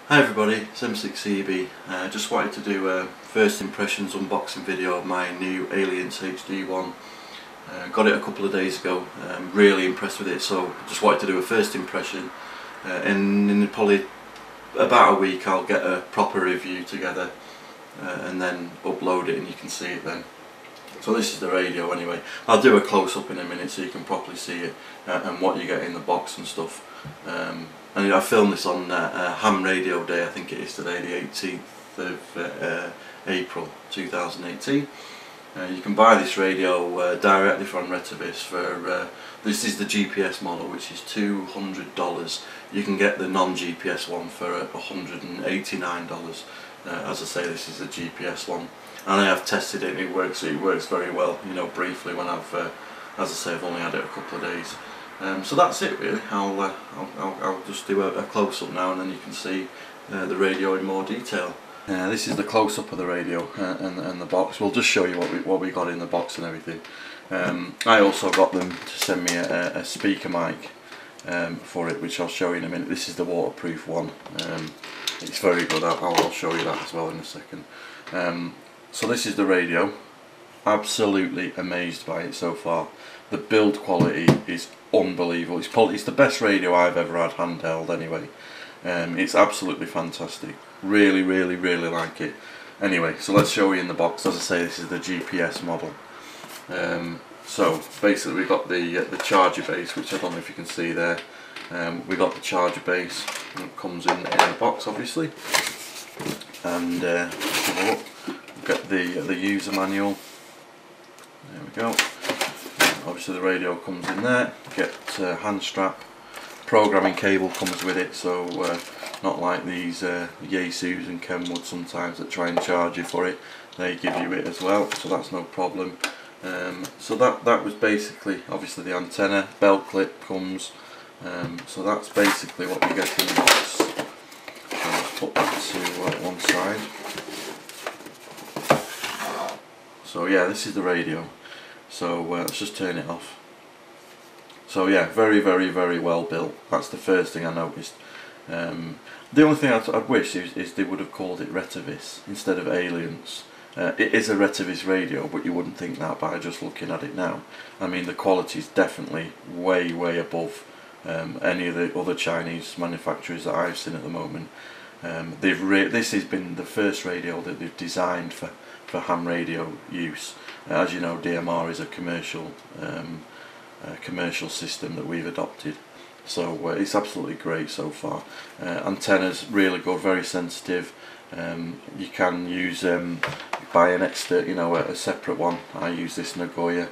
Hi everybody, it's M6EB. Just wanted to do a first impressions unboxing video of my new Ailunce HD1. Got it a couple of days ago, really impressed with it, so just wanted to do a first impression, and in probably about a week I'll get a proper review together and then upload it and you can see it then. So this is the radio anyway. I'll do a close-up in a minute so you can properly see it and what you get in the box and stuff. And I filmed this on Ham Radio Day, I think it is today, the 18th of April 2018. You can buy this radio directly from Retevis for, this is the GPS model, which is $200. You can get the non-GPS one for $189. As I say, this is a GPS one, and I have tested it and it works very well, you know, briefly when I've, as I say, I've only had it a couple of days. So that's it really. I'll just do a close-up now and then you can see the radio in more detail. This is the close-up of the radio and the box. We'll just show you what we got in the box and everything. I also got them to send me a speaker mic for it, which I'll show you in a minute. This is the waterproof one. It's very good. I'll show you that as well in a second. So this is the radio. Absolutely amazed by it so far. The build quality is unbelievable. It's the best radio I've ever had handheld anyway. It's absolutely fantastic. Really like it. Anyway, so let's show you in the box. As I say, this is the GPS model. So basically we got the charger base, which I don't know if you can see there. We got the charger base, it comes in the box obviously. And let's have a look. We've got the user manual. There we go. Obviously the radio comes in there. Get hand strap. Programming cable comes with it, so not like these Yaesus and Kenwood sometimes that try and charge you for it. They give you it as well, so that's no problem. So that was basically, obviously the antenna, belt clip comes. So that's basically what you get in the box. So let's put that to one side. So yeah, this is the radio. So let's just turn it off. So yeah, very well built. That's the first thing I noticed. The only thing I'd wish is they would have called it Retevis instead of Ailunce. It is a Retevis radio, but you wouldn't think that by just looking at it now. I mean, the quality is definitely way above any of the other Chinese manufacturers that I've seen at the moment. This has been the first radio that they've designed for ham radio use. As you know, DMR is a commercial system that we've adopted, so it's absolutely great so far. Antennas really good, very sensitive. You can use buy an extra, you know, a separate one. I use this Nagoya,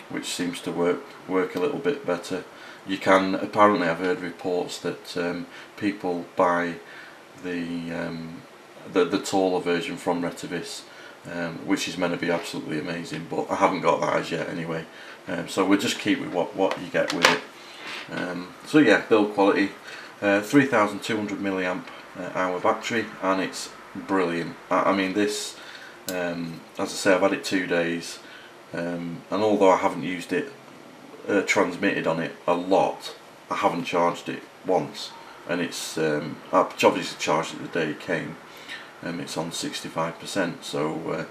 which seems to work a little bit better. You can, apparently I've heard reports that people buy the taller version from Retevis, which is meant to be absolutely amazing, but I haven't got that as yet anyway. So we'll just keep with what you get with it. So yeah, build quality, 3200 milliamp hour battery, and it's brilliant. I mean this, as I say, I've had it 2 days, and although I haven't used it, transmitted on it a lot, I haven't charged it once, and it's I obviously charged it the day it came. It's on 65%, so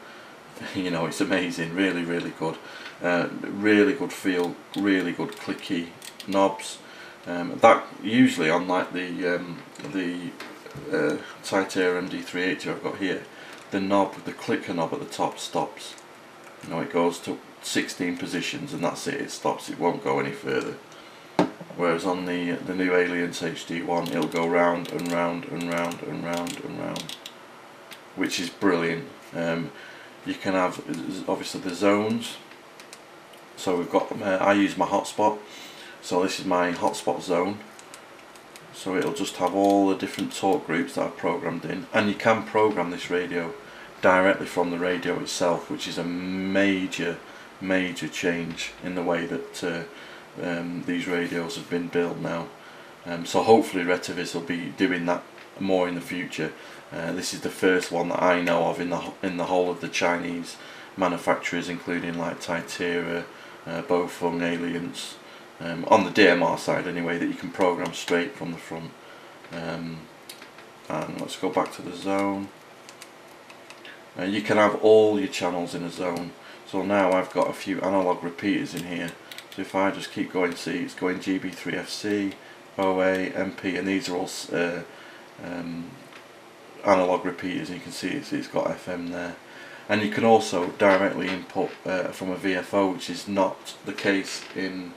you know, it's amazing. Really good. Really good feel. Really good clicky knobs. That usually on like the Titera MD380 I've got here, the clicker knob at the top stops. You know, it goes to 16 positions and that's it. It stops. It won't go any further. Whereas on the new Ailunce HD1, it'll go round and round and round and round and round, which is brilliant. You can have obviously the zones. So we've got, I use my hotspot, so this is my hotspot zone. So it'll just have all the different talk groups that I've programmed in, and you can program this radio directly from the radio itself, which is a major change in the way that these radios have been built now. So hopefully Retevis will be doing that more in the future. This is the first one that I know of in the whole of the Chinese manufacturers, including like Titera, Bofeng, Ailunce, on the DMR side anyway, that you can program straight from the front. and let's go back to the zone. You can have all your channels in a zone. So now I've got a few analog repeaters in here. So if I just keep going, see it's going GB3FC, OA, MP, and these are all analog repeaters, and you can see it's got FM there. And you can also directly input from a VFO, which is not the case in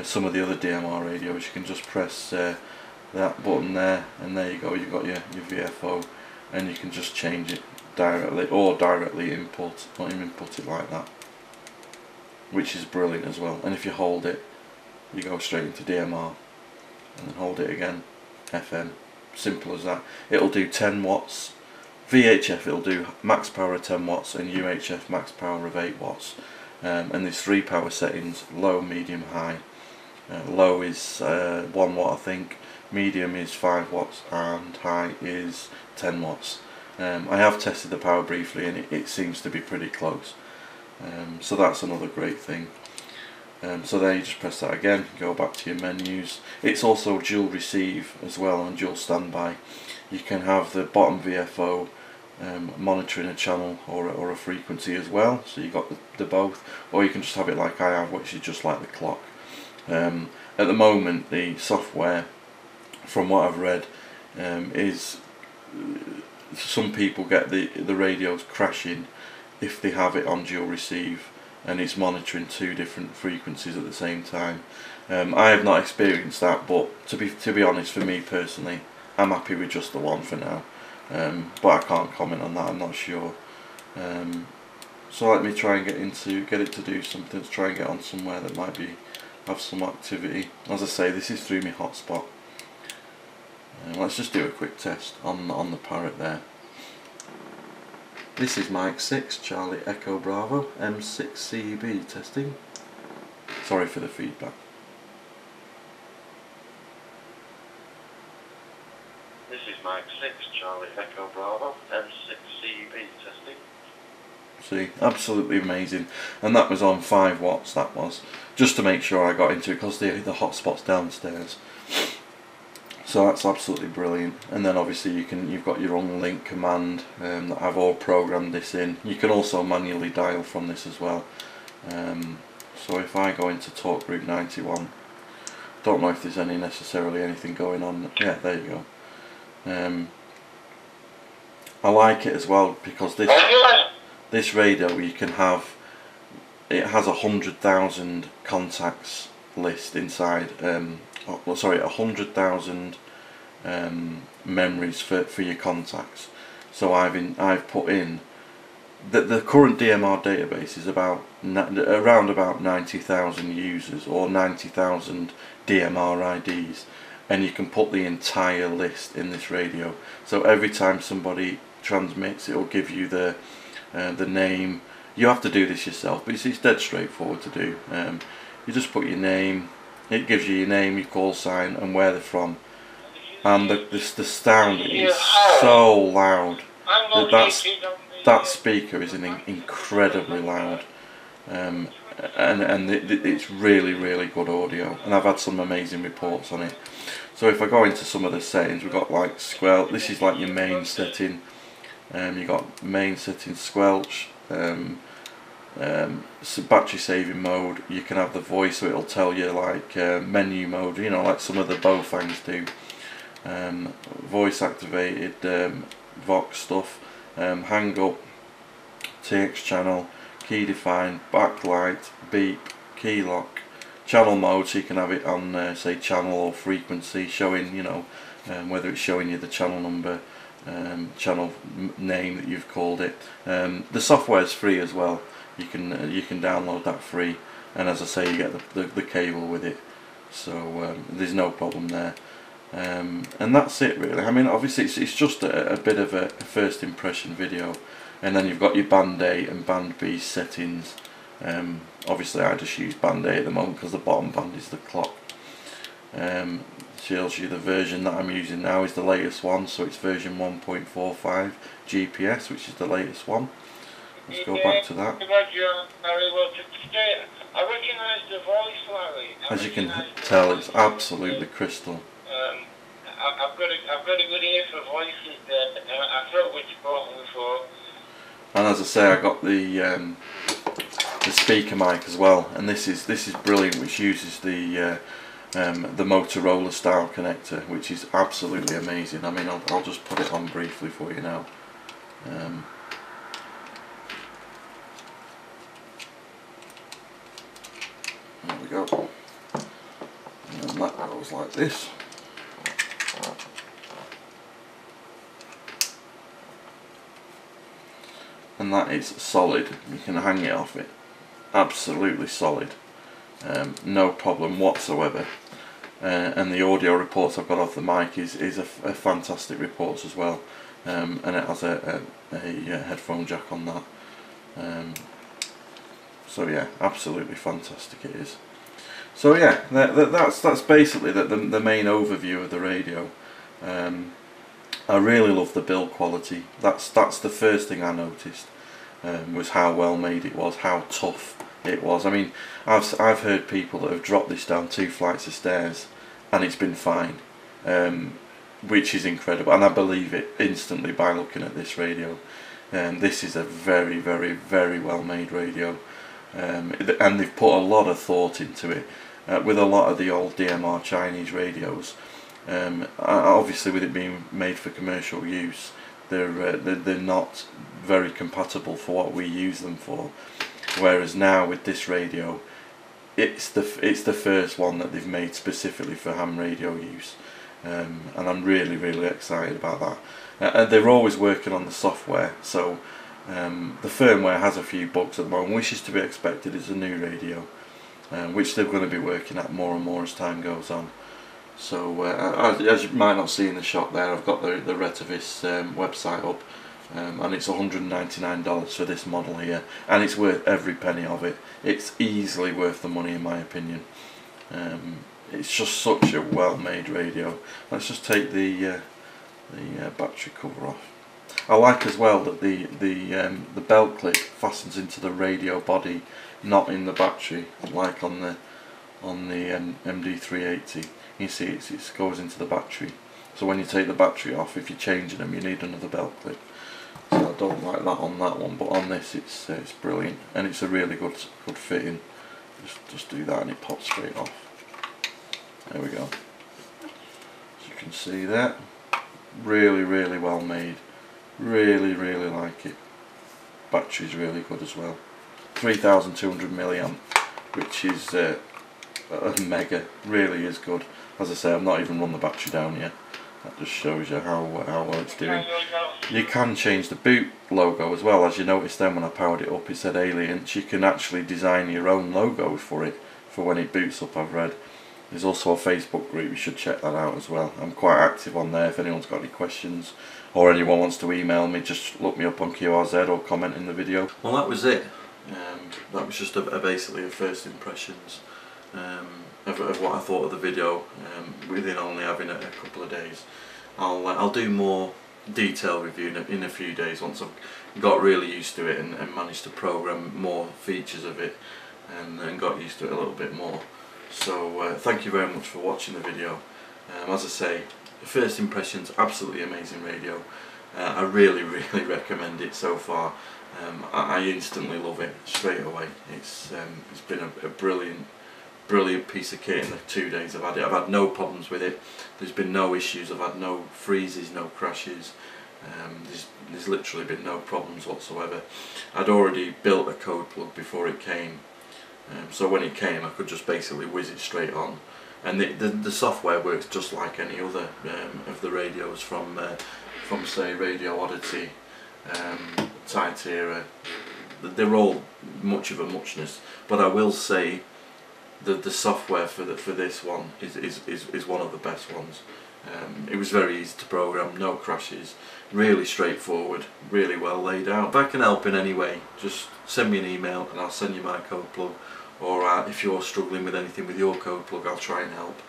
some of the other DMR radios. You can just press that button there, and there you go, you've got your VFO, and you can just change it directly, or directly input it like that, which is brilliant as well. And if you hold it, you go straight into DMR, and then hold it again, FM. Simple as that. It'll do 10 watts. VHF it'll do max power of 10 watts, and UHF max power of 8 watts. And there's 3 power settings: low, medium, high. Low is 1 watt, I think. Medium is 5 watts, and high is 10 watts. I have tested the power briefly, and it seems to be pretty close. So that's another great thing. So there, you just press that again, go back to your menus. It's also dual receive as well, and dual standby. You can have the bottom VFO monitoring a channel or a frequency as well, so you got the both, or you can just have it like I have, which is just like the clock. At the moment, the software, from what I've read, is some people get the radios crashing if they have it on dual receive, and it's monitoring 2 different frequencies at the same time. I have not experienced that, but to be honest, for me personally, I'm happy with just the one for now. But I can't comment on that, I'm not sure. So let me try and get it to do something. Let's try and get on somewhere that might have some activity. As I say, this is through my hotspot. Let's just do a quick test on the parrot there. This is Mike 6, Charlie Echo Bravo, M6CB testing. Sorry for the feedback. This is Mike 6, Charlie Echo Bravo, M6CB testing. See, absolutely amazing. And that was on 5 watts, that was. Just to make sure I got into it, because the hotspot's downstairs. So that's absolutely brilliant. And then obviously you've got your unlink command that I've all programmed this in. You can also manually dial from this as well. So if I go into talk group 91, don't know if there's necessarily anything going on. Yeah, there you go. I like it as well because this radio, you can have, it has 100,000 contacts list inside. 100,000 memories for your contacts. So I've put in the current DMR database is around about 90,000 users, or 90,000 DMR IDs, and you can put the entire list in this radio. So every time somebody transmits, it will give you the name. You have to do this yourself, but it's dead straightforward to do. You just put your name. It gives you your name, your call sign, and where they're from. And the sound is so loud. That speaker is incredibly loud. And it's really, really good audio. And I've had some amazing reports on it. So if I go into some of the settings, we've got like squelch. This is like your main setting. You've got main setting, squelch. Battery saving mode. You can have the voice, so it'll tell you like menu mode, you know, like some of the Bofangs do. Voice activated Vox stuff. Hang up, TX channel, key define, backlight, beep, key lock, channel mode, so you can have it on say channel or frequency, showing, you know, whether it's showing you the channel number, channel name that you've called it. The software is free as well. You can download that free, and as I say, you get the cable with it, so there's no problem there. And that's it really. I mean, obviously it's just a bit of a first impression video, and then you've got your band A and band B settings. Obviously I just use band A at the moment because the bottom band is the clock. Tells you the version that I'm using now is the latest one, so it's version 1.45 GPS, which is the latest one. Let's go back to that. As you can tell, it's absolutely crystal. I've got a good ear for voices then. I thought we'd spoken before. And as I say, I got the speaker mic as well, and this is brilliant, which uses the Motorola style connector, which is absolutely amazing. I mean, I'll just put it on briefly for you now. There we go. And that goes like this. And that is solid. You can hang it off it. Absolutely solid. No problem whatsoever. And the audio reports I've got off the mic is a fantastic reports as well. And it has a headphone jack on that. So yeah, absolutely fantastic it is. So yeah, that's basically the main overview of the radio. I really love the build quality. That's the first thing I noticed, was how well made it was, how tough it was. I mean, I've heard people that have dropped this down 2 flights of stairs and it's been fine, which is incredible, and I believe it instantly by looking at this radio. This is a very, very, very well made radio, and they've put a lot of thought into it. With a lot of the old DMR Chinese radios, obviously with it being made for commercial use, they're not very compatible for what we use them for. Whereas now with this radio, it's the first one that they've made specifically for ham radio use, and I'm really, really excited about that. They're always working on the software, so the firmware has a few bugs at the moment, which is to be expected. It's a new radio, which they're going to be working at more and more as time goes on. So as you might not see in the shop there, I've got the Retevis website up, and it's $199 for this model here, and it's worth every penny of it. It's easily worth the money in my opinion. It's just such a well made radio. Let's just take the battery cover off. I like as well that the belt clip fastens into the radio body, not in the battery, like on the MD380. You see it goes into the battery. So when you take the battery off, if you're changing them, you need another belt clip. So I don't like that on that one, but on this it's brilliant, and it's a really good fitting. Just do that and it pops straight off. There we go. As you can see there, really, really well made. Really, really like it. Battery's really good as well. 3200 milliamp, which is a mega. Really is good. As I say, I've not even run the battery down yet. That just shows you how well it's doing. You can change the boot logo as well. As you noticed then when I powered it up, it said Ailunce. You can actually design your own logo for it, for when it boots up, I've read. There's also a Facebook group, you should check that out as well. I'm quite active on there. If anyone's got any questions or anyone wants to email me, just look me up on QRZ or comment in the video. Well, that was it. That was just basically a first impressions of what I thought of the video, within only having a couple of days. I'll do more detailed review in a few days once I've got really used to it and managed to program more features of it and got used to it a little bit more. So thank you very much for watching the video. As I say, first impressions, absolutely amazing radio. I really, really recommend it so far. I instantly love it straight away. It's been a brilliant piece of kit in the 2 days I've had it. I've had no problems with it. There's been no issues. I've had no freezes, no crashes. There's literally been no problems whatsoever. I'd already built a code plug before it came, so when it came I could just basically whiz it straight on, and the software works just like any other of the radios from say Radio Oddity, Titera. They're all much of a muchness, but I will say the software for this one is one of the best ones. It was very easy to program, no crashes, really straightforward, really well laid out. If I can help in any way, just send me an email and I'll send you my code plug, or if you're struggling with anything with your code plug, I'll try and help.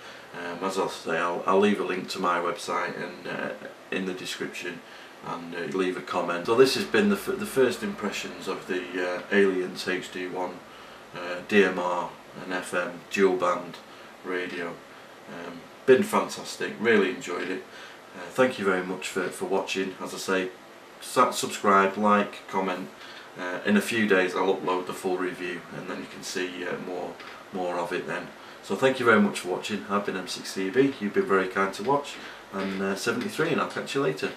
As I'll say, I'll leave a link to my website and in the description, and leave a comment. So this has been the first impressions of the Ailunce HD1 DMR and FM dual band radio. been fantastic, really enjoyed it. Thank you very much for watching. As I say, subscribe, like, comment. In a few days I'll upload the full review and then you can see more of it then. So thank you very much for watching. I've been M6CB, you've been very kind to watch. I'm 73 and I'll catch you later.